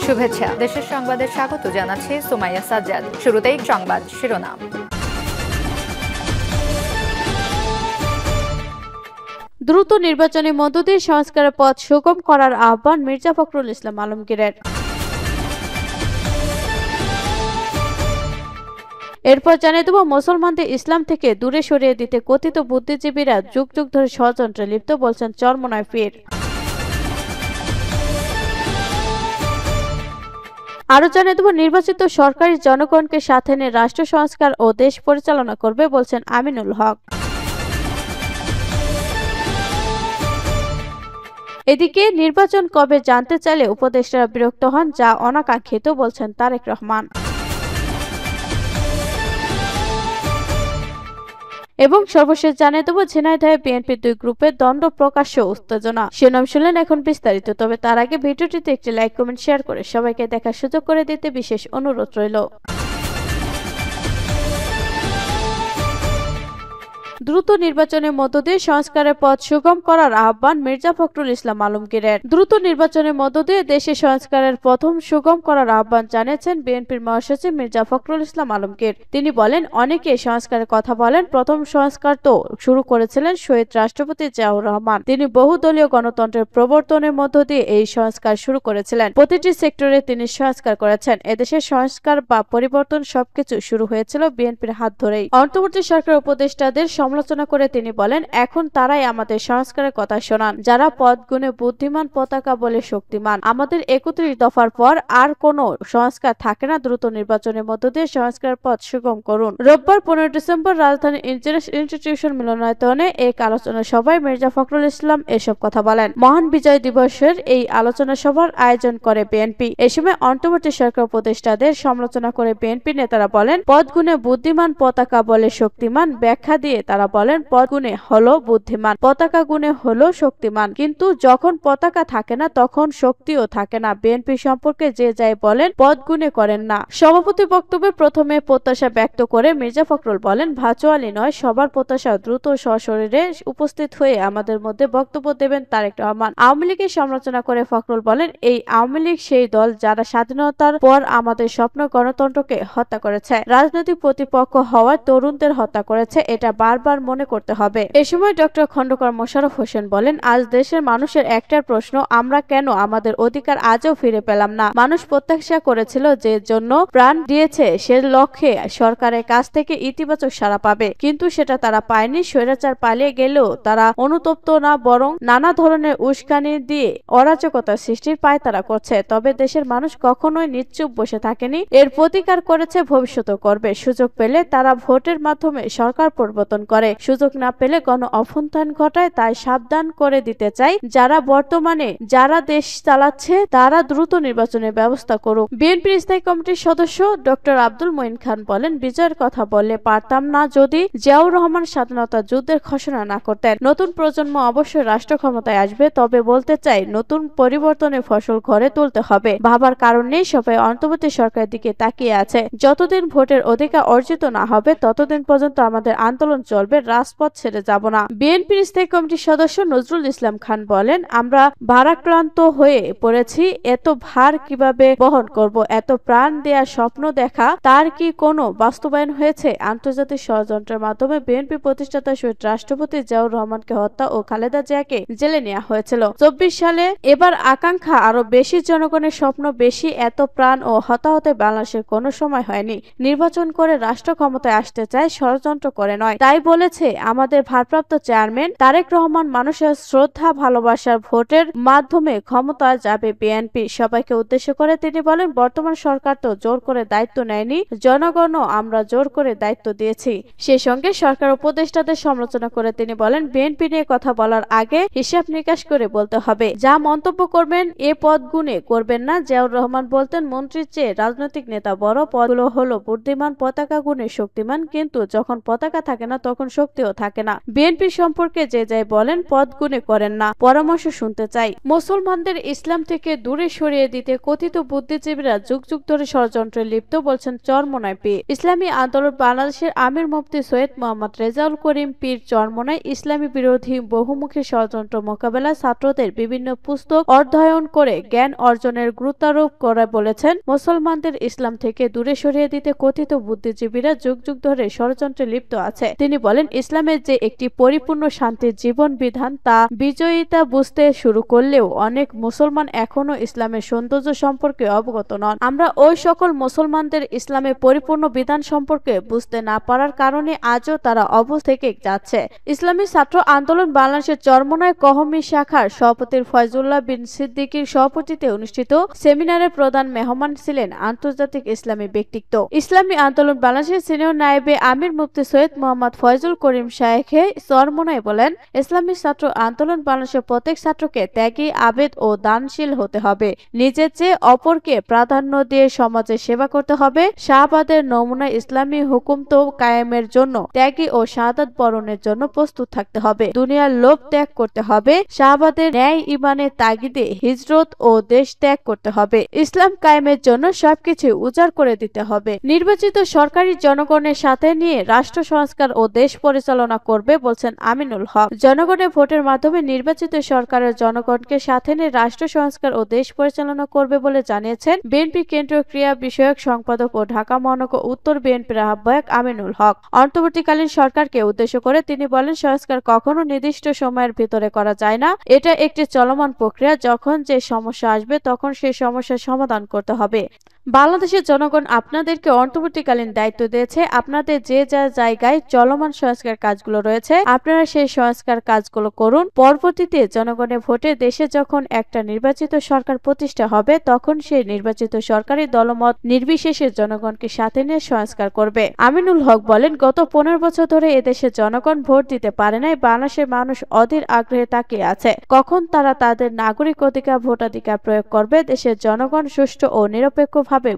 শুভেচ্ছা। দেশের সংবাদে স্বাগত জানাচ্ছি সুমাইয়া সাজ্জাদ। শুরুতেই সংবাদ শিরোনাম। দ্রুত নির্বাচনের মধ্য দিয়ে সংস্কারের পথ সুগম করার আহ্বান মির্জা ফখরুল ইসলাম আলমগীরের। এরপর জানিয়ে দেব, মুসলমানদের ইসলাম থেকে দূরে সরিয়ে দিতে কথিত বুদ্ধিজীবীরা যুগ যুগ ধরে ষড়যন্ত্রে লিপ্ত, বলছেন চরমোনাই পীর। আরো জানিয়ে দেব, নির্বাচিত সরকারি জনগণকে সাথে নিয়ে রাষ্ট্র সংস্কার ও দেশ পরিচালনা করবে, বলছেন আমিনুল হক। এদিকে নির্বাচন কবে জানতে চাইলে উপদেষ্টারা বিরক্ত হন, যা অনাকাঙ্ক্ষিত, বলছেন তারেক রহমান। এবং সর্বশেষ জানিয়ে দেব, ঝিনাইদহে বিএনপির 2 গ্রুপের দ্বন্দ্ব প্রকাশ্য উত্তেজনা। শিরোনাম শুনলেন, এখন বিস্তারিত। তবে তার আগে ভিডিওটিতে একটি লাইক, কমেন্ট, শেয়ার করে সবাইকে দেখার সুযোগ করে দিতে বিশেষ অনুরোধ রইল। দ্রুত নির্বাচনের মধ্য দিয়ে সংস্কারের পথ সুগম করার আহ্বান মির্জা ফখরুল ইসলাম আলমগীরের। দ্রুত নির্বাচনের মধ্য দিয়ে দেশে সংস্কারের প্রথম সুগম করার আহ্বান জানিয়েছেন বিএনপির মহাসচিব মির্জা ফখরুল ইসলাম আলমগীর। তিনি বলেন, অনেকে সংস্কারের কথা বলেন, প্রথম সংস্কার তো শুরু করেছিলেন শহীদ রাষ্ট্রপতি জিয়াউর রহমান। তিনি বহুদলীয় গণতন্ত্রের প্রবর্তনের মধ্য দিয়ে এই সংস্কার শুরু করেছিলেন। প্রতিটি সেক্টরে তিনি সংস্কার করেছেন। এদেশের সংস্কার বা পরিবর্তন সবকিছু শুরু হয়েছিল বিএনপির হাত ধরেই। অন্তর্বর্তী সরকার উপদেষ্টাদের সমালোচনা করে তিনি বলেন, এখন তারাই আমাদের সংস্কারের কথা শোনান, যারা পদ গুণে বুদ্ধিমান, পতাকা বলে শক্তিমান। আমাদের 31 দফার পর আর কোনো সংস্কার থাকে না। দ্রুত নির্বাচনের মধ্য দিয়ে সংস্কারের পথ সুগম করুন। রোববার 15 ডিসেম্বর রাজধানীর ইঞ্জিনিয়ার্স ইনস্টিটিউশন মিলনায়তনে এক আলোচনা সভায় মির্জা ফখরুল ইসলাম এসব কথা বলেন। মহান বিজয় দিবসের এই আলোচনা সভার আয়োজন করে বিএনপি। এ সময় অন্তর্বর্তী সরকার উপদেষ্টাদের সমালোচনা করে বিএনপি নেতারা বলেন, পদ গুণে বুদ্ধিমান, পতাকা বলে শক্তিমান। ব্যাখ্যা দিয়ে তারা বলেন, পদ গুণে হলো বুদ্ধিমান, পতাকা গুণে হলো শক্তিমান, কিন্তু যখন পতাকা থাকে না তখন শক্তিও থাকে না। বিএনপি সম্পর্কে যে যাই বলেন, পদ গুণে করেন না। সভাপতি বক্তব্যে প্রথমে প্রত্যাশা ব্যক্ত করে মির্জা ফখরুল বলেন, ভার্চুয়ালি নয়, সবার প্রত্যাশা দ্রুত সশরীরে উপস্থিত হয়ে আমাদের মধ্যে বক্তব্য দেবেন তারেক রহমান। আওয়ামী লীগের সমালোচনা করে ফখরুল বলেন, এই আওয়ামী লীগ সেই দল যারা স্বাধীনতার পর আমাদের স্বপ্ন গণতন্ত্রকে হত্যা করেছে, রাজনৈতিক প্রতিপক্ষ হওয়ার তরুণদের হত্যা করেছে। এটা বারবার মনে করতে হবে। এ সময় ডক্টর খন্দকার মোশাররফ হোসেন বলেন, আজ দেশের মানুষের একটাই প্রশ্ন, আমরা কেন আমাদের অধিকার আজও ফিরে পেলাম না? মানুষ প্রত্যাশা করেছিল যে জন্য প্রাণ দিয়েছে সে লক্ষ্যে সরকারের কাছ থেকে ইতিবাচক সাড়া পাবে, কিন্তু সেটা তারা পায়নি। স্বৈরাচার পালিয়ে গেলেও তারা অনুতপ্ত না, বরং নানা ধরনের উস্কানি দিয়ে অরাজকতা সৃষ্টির পায়তারা করছে। তবে দেশের মানুষ কখনোই নিশ্চুপ বসে থাকেনি, এর প্রতিকার করেছে, ভবিষ্যতেও করবে। সুযোগ পেলে তারা ভোটের মাধ্যমে সরকার পরিবর্তন করে, সুযোগ না পেলে গণ অভ্যুত্থান ঘটায়। তাই সাবধান করে দিতে চাই, যারা বর্তমানে যারা দেশ চালাচ্ছে তারা দ্রুত নির্বাচনের ব্যবস্থা করুক। বিএনপির স্থায়ী কমিটির সদস্য ডক্টর আব্দুল মঈন খান বলেন, বিজয়ের কথা বললে পারতাম না যদি জিয়াউর রহমান স্বাধীনতা যুদ্ধের ঘোষণা না করতেন। নতুন প্রজন্ম অবশ্যই রাষ্ট্র ক্ষমতায় আসবে, তবে বলতে চাই, নতুন পরিবর্তনের ফসল ঘরে তুলতে হবে। ভাবার কারণ নেই, সবাই অন্তর্বর্তী সরকারের দিকে তাকিয়ে আছে। যতদিন ভোটের অধিকার অর্জিত না হবে ততদিন পর্যন্ত আমাদের আন্দোলন চলবে, রাজপথ ছেড়ে যাব না। বিএনপির স্থায়ী কমিটির সদস্য নজরুল ইসলাম খান বলেন, আমরা ভারাক্রান্ত হয়ে পড়েছি, এত ভার কিভাবে বহন করব? এত প্রাণ দেয়া স্বপ্ন দেখা, তার কি কোনো বাস্তবায়ন হয়েছে? আন্তর্জাতিক ষড়যন্ত্রের মাধ্যমে বিএনপি প্রতিষ্ঠাতা শহীদ রাষ্ট্রপতি জিয়াউর রহমানকে হত্যা ও খালেদা জিয়াকে জেলে নেওয়া হয়েছিল 24 সালে। এবার আকাঙ্ক্ষা আরো বেশি, জনগণের স্বপ্ন বেশি। এত প্রাণ ও হতাহতে বাংলাদেশের কোনো সময় হয়নি। নির্বাচন করে রাষ্ট্র ক্ষমতায় আসতে চায়, ষড়যন্ত্র করে নয়। তাই বলেছে আমাদের ভারপ্রাপ্ত চেয়ারম্যান তারেক রহমান, মানুষের শ্রদ্ধা, ভালোবাসার ভোটের মাধ্যমে ক্ষমতায় যাবে বিএনপি। সবাইকে উদ্দেশ্য করে তিনি বলেন, বর্তমান সরকার তো জোর করে দায়িত্ব নেয়নি, জনগণও আমরা জোর করে দায়িত্ব দিয়েছি। সে সঙ্গে সরকার উপদেষ্টাদের সমালোচনা করে তিনি বলেন, বিএনপি নিয়ে কথা বলার আগে হিসাব নিকাশ করে বলতে হবে। যা মন্তব্য করবেন এ পদ গুণে করবেন না। জিয়াউর রহমান বলতেন, মন্ত্রীর চেয়ে রাজনৈতিক নেতা বড়, পদগুলো হলো বুদ্ধিমান, পতাকা গুণে শক্তিমান, কিন্তু যখন পতাকা থাকে না তখন তখন শক্তিও থাকে না। বিএনপি সম্পর্কে যে যাই বলেন পদ গুণে করেন না, পরামর্শ শুনতে চাই। মুসলমানদের ইসলাম থেকে দূরে সরিয়ে দিতে কথিত বুদ্ধিজীবীরা যুগ যুগ ধরে ষড়যন্ত্রে লিপ্ত, বলছেন চরমোনাই পীর। ইসলামী আন্দোলন বাংলাদেশের আমির মুফতি সৈয়দ মোহাম্মদ রেজাউল করিম পীর চরমোনাই ইসলামী বিরোধী বহুমুখী ষড়যন্ত্র মোকাবেলায় ছাত্রদের বিভিন্ন পুস্তক অধ্যয়ন করে জ্ঞান অর্জনের গুরুত্বারোপ করে বলেছেন, মুসলমানদের ইসলাম থেকে দূরে সরিয়ে দিতে কথিত বুদ্ধিজীবীরা যুগ যুগ ধরে ষড়যন্ত্রে লিপ্ত আছে। তিনি বলেন, ইসলামের যে একটি পরিপূর্ণ শান্তির জীবন বিধান তা বিজয়িতা বুঝতে শুরু করলেও অনেক মুসলমান এখনো ইসলামের সৌন্দর্য সম্পর্কে অবগত নন। আমরা ওই সকল মুসলমানদের ইসলামের পরিপূর্ণ বিধান সম্পর্কে বুঝতে না পারার কারণে আজও তারা অবুঝ থেকে যাচ্ছে। ইসলামী ছাত্র আন্দোলন বাংলাদেশের চরমোনাই কওমি শাখার সভাপতি ফয়জুল্লাহ বিন সিদ্দিকীর সভাপতিত্বে অনুষ্ঠিত সেমিনারে প্রধান মেহমান ছিলেন আন্তর্জাতিক ইসলামী ব্যক্তিত্ব ইসলামী আন্দোলন বাংলাদেশের সিনিয়র নায়েবে আমির মুফতি সৈয়দ মোহাম্মদ ফয়জুল করিম শায়েখে চরমোনাই বলেন, ইসলামী ছাত্র আন্দোলন বাংলাদেশের প্রত্যেক ছাত্রকে ত্যাগী, আবেদ ও দানশীল হতে হবে। নিজের চেয়ে অপরকে প্রাধান্য দিয়ে সমাজে সেবা করতে হবে। শাহবাদের নমুনা ইসলামী হুকুমত কায়েমের জন্য ত্যাগী ও শাহাদাত বরণের জন্য প্রস্তুত থাকতে হবে। দুনিয়ার লোভ ত্যাগ করতে হবে। শাহবাদের ন্যায় ইমানের তাগিদে হিজরত ও দেশ ত্যাগ করতে হবে। ইসলাম কায়েমের জন্য সবকিছু উজাড় করে দিতে হবে। নির্বাচিত সরকারি জনগণের সাথে নিয়ে রাষ্ট্র সংস্কার ও দেশ পরিচালনা করবে, বলছেন আমিনুল হক। জনগণের ভোটের মাধ্যমে নির্বাচিত সরকারের জনগণকে সাথে নিয়ে রাষ্ট্র সংস্কার ও দেশ পরিচালনা করবে বলে জানিয়েছেন বিএনপি কেন্দ্রীয় ক্রীড়া বিষয়ক সম্পাদক ও ঢাকা মহানগর উত্তর বিএনপির আহ্বায়ক আমিনুল হক। অন্তর্বর্তীকালীন সরকারকে উদ্দেশ্য করে তিনি বলেন, সংস্কার কখনো নির্দিষ্ট সময়ের ভিতরে করা যায় না। এটা একটি চলমান প্রক্রিয়া। যখন যে সমস্যা আসবে তখন সেই সমস্যার সমাধান করতে হবে। বাংলাদেশের জনগণ আপনাদেরকে অন্তর্বর্তীকালীন দায়িত্ব দিয়েছে। আপনাদের যে যা জায়গায় চলমান সংস্কার কাজগুলো রয়েছে আপনারা সেই সংস্কার কাজগুলো করুন। পরবর্তীতে জনগণের ভোটে দেশে যখন একটা নির্বাচিত সরকার প্রতিষ্ঠা হবে তখন সেই নির্বাচিত সরকারি দলমত নির্বিশেষে জনগণকে সাথে নিয়ে সংস্কার করবে। আমিনুল হক বলেন, গত 15 বছর ধরে এদেশের জনগণ ভোট দিতে পারে নাই। বাংলাদেশের মানুষ অধীর আগ্রহে তাকিয়ে আছে কখন তারা তাদের নাগরিক অধিকার ভোটাধিকার প্রয়োগ করবে। দেশের জনগণ সুষ্ঠু ও নিরপেক্ষ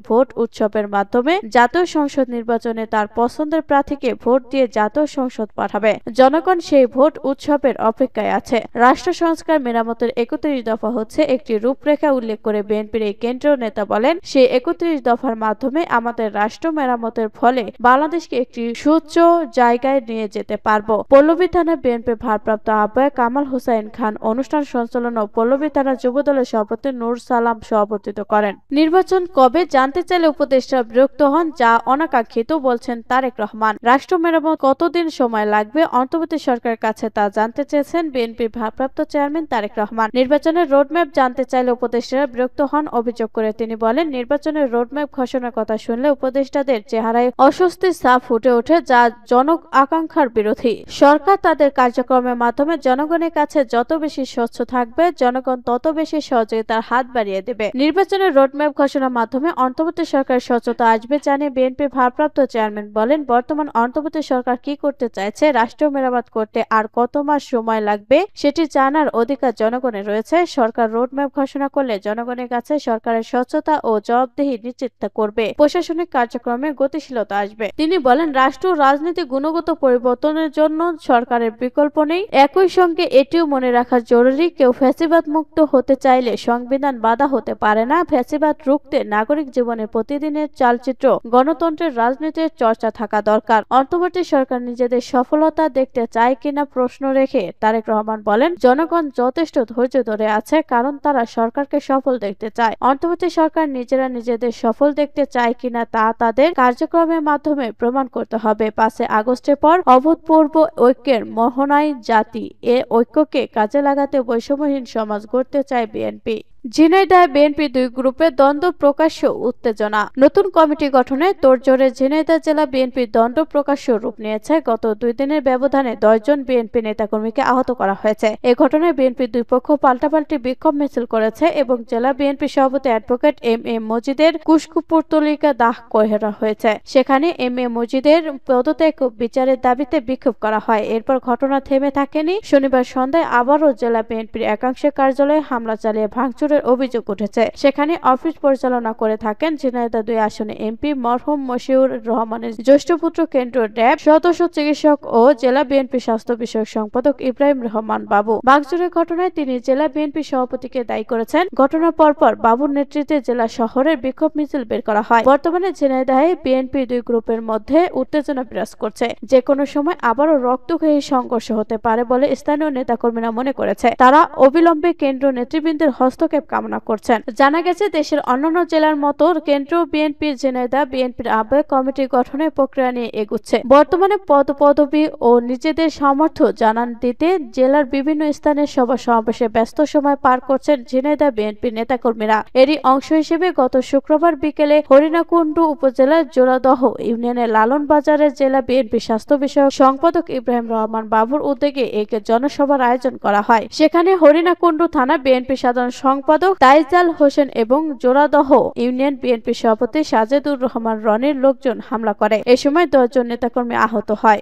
ভোট উৎসবের মাধ্যমে জাতীয় সংসদ নির্বাচনে তার পছন্দের প্রার্থীকে ভোট দিয়ে জাতীয় সংসদ পাঠাবে। জনগণ সেই ভোট উৎসবের অপেক্ষায় আছে। রাষ্ট্র সংস্কার মেরামতের 31 দফা হচ্ছে একটি রূপরেখা উল্লেখ করে বিএনপির এই কেন্দ্রীয় নেতা বলেন, সেই 31 দফার মাধ্যমে আমাদের রাষ্ট্র মেরামতের ফলে বাংলাদেশকে একটি সুউচ্চ জায়গায় নিয়ে যেতে পারব। পল্লবী থানা বিএনপির ভারপ্রাপ্ত আহ্বায়ক কামাল হোসাইন খান অনুষ্ঠান সঞ্চালনা ও পল্লবী থানা যুবদলের সভাপতি নূর সালাম সভাপতিত্ব করেন। নির্বাচন কবে জানতে চাইলে উপদেষ্টা বিরক্ত হন, যা অনাকাঙ্ক্ষিত, বলছেন তারেক রহমান। রাষ্ট্র মেরামত কতদিন সময় লাগবে অন্তর্বর্তী সরকারের কাছে তা জানতে চেয়েছেন বিএনপির ভারপ্রাপ্ত চেয়ারম্যান তারেক রহমান। নির্বাচনের রোডম্যাপ জানতে চাইলে উপদেষ্টারা বিরক্ত হন অভিযোগ করে তিনি বলেন, নির্বাচনের রোডম্যাপ ঘোষণার কথা শুনলে উপদেষ্টাদের চেহারায় অস্বস্তির ছাপ ফুটে ওঠে, যা জন আকাঙ্ক্ষার বিরোধী। সরকার তাদের কার্যক্রমের মাধ্যমে জনগণের কাছে যত বেশি স্বচ্ছ থাকবে জনগণ তত বেশি সহযোগিতার হাত বাড়িয়ে দেবে। নির্বাচনের রোডম্যাপ ঘোষণার মাধ্যমে অন্তর্বর্তী সরকারের স্বচ্ছতা আসবে জানিয়ে বিএনপির ভারপ্রাপ্ত চেয়ারম্যান বলেন, বর্তমান অন্তর্বর্তী সরকার কি করতে চাইছে, রাষ্ট্র মেরামত করতে আর কত মাস সময় লাগবে সেটি জানার অধিকার জনগণের রয়েছে। সরকার রোডম্যাপ ঘোষণা করলে জনগণের কাছে সরকারের স্বচ্ছতা ও জবাবদিহি নিশ্চিত করবে, প্রশাসনিক কার্যক্রমে গতিশীলতা আসবে। তিনি বলেন, রাষ্ট্র রাজনীতি গুণগত পরিবর্তনের জন্য সরকারের বিকল্প নেই। একই সঙ্গে এটিও মনে রাখা জরুরি, কেউ ফ্যাসিবাদ মুক্ত হতে চাইলে সংবিধান বাধা হতে পারে না। ফ্যাসিবাদ রুখতে নাগরিক জীবনের প্রতিদিনের চালচিত্র গণতন্ত্রের রাজনীতির চর্চা থাকা দরকার। অন্তর্বর্তী সরকার নিজেদের সফলতা দেখতে চায় কিনা প্রশ্ন রেখে তারেক রহমান বলেন, জনগণ যথেষ্ট ধৈর্য ধরে আছে, কারণ তারা সরকারকে সফল দেখতে চায়। অন্তর্বর্তী সরকার নিজেরা নিজেদের সফল দেখতে চায় কিনা তা তাদের কার্যক্রমের মাধ্যমে প্রমাণ করতে হবে। 5 আগস্টের পর অভূতপূর্ব ঐক্যের মোহনায় জাতি এ ঐক্যকে কাজে লাগাতে বৈষম্যহীন সমাজ গড়তে চায় বিএনপি। ঝিনাইদহে বিএনপি 2 গ্রুপে দ্বন্দ্ব, প্রকাশ্য উত্তেজনা। নতুন কমিটি গঠনে তোড়জোড়ে ঝিনাইদহ জেলা বিএনপির দ্বন্দ্ব প্রকাশ্য রূপ নিয়েছে। গত 2 দিনের ব্যবধানে 10 জন বিএনপি নেতাকর্মীকে আহত করা হয়েছে। এ ঘটনায় বিএনপির 2 পক্ষ পাল্টাপাল্টি বিক্ষোভ মিছিল করেছে এবং জেলা বিএনপি সভাপতি অ্যাডভোকেট এম মজিদের কুশপুত্তলিকা দাহ করা হয়েছে। সেখানে এম মজিদের পদত্যাগ বিচারের দাবিতে বিক্ষোভ করা হয়। এরপর ঘটনা থেমে থাকেনি। শনিবার সন্ধ্যায় আবারও জেলা বিএনপির একাংশের কার্যালয়ে হামলা চালিয়ে ভাঙচুরের ভাঙচুরের অভিযোগ উঠেছে। সেখানে অফিস পরিচালনা করে থাকেন ঝিনাইদহ 2 আসনে এমপি মরহুম মশিউর রহমানের জ্যেষ্ঠ পুত্র কেন্দ্রীয় র‍্যাব সদস্য চিকিৎসক ও জেলা বিএনপি স্বাস্থ্য বিষয়ক সম্পাদক ইব্রাহিম রহমান বাবু। ভাঙচুরের ঘটনায় তিনি জেলা বিএনপি সভাপতিকে দায়ী করেছেন। ঘটনার পরপর বাবুর নেতৃত্বে জেলা শহরের বিক্ষোভ মিছিল বের করা হয়। বর্তমানে ঝিনাইদহে বিএনপি 2 গ্রুপের মধ্যে উত্তেজনা বিরাজ করছে। যে কোনো সময় আবারও রক্তক্ষয়ী সংঘর্ষ হতে পারে বলে স্থানীয় নেতাকর্মীরা মনে করেছে। তারা অবিলম্বে কেন্দ্রীয় নেতৃবৃন্দের হস্তক্ষেপ কামনা করছেন। জানা গেছে, দেশের অন্যান্য জেলার মতো কেন্দ্রীয় বিএনপি ঝিনাইদহ বিএনপির আহ্বায়ক কমিটি গঠনের প্রক্রিয়া নিয়ে এগুচ্ছে। বর্তমানে পদবি ও নিজেদের সামর্থ্য জানান দিতে জেলার বিভিন্ন স্থানে সভা সমাবেশে ব্যস্ত সময় পার করছেন ঝিনাইদহ বিএনপির নেতাকর্মীরা। এরই অংশ হিসেবে গত শুক্রবার বিকেলে হরিণাকুণ্ডু উপজেলার জোড়াদহ ইউনিয়নের লালন বাজারের জেলা বিএনপি স্বাস্থ্য বিষয়ক সম্পাদক ইব্রাহিম রহমান বাবুর উদ্যোগে এক জনসভার আয়োজন করা হয়। সেখানে হরিণাকুণ্ডু থানা বিএনপি সাধারণ সম্পাদক তাইজাল হোসেন এবং জোড়াদহ ইউনিয়ন বিএনপি সভাপতি সাজেদুর রহমান রনির লোকজন হামলা করে। এ সময় 10 জন নেতাকর্মী আহত হয়।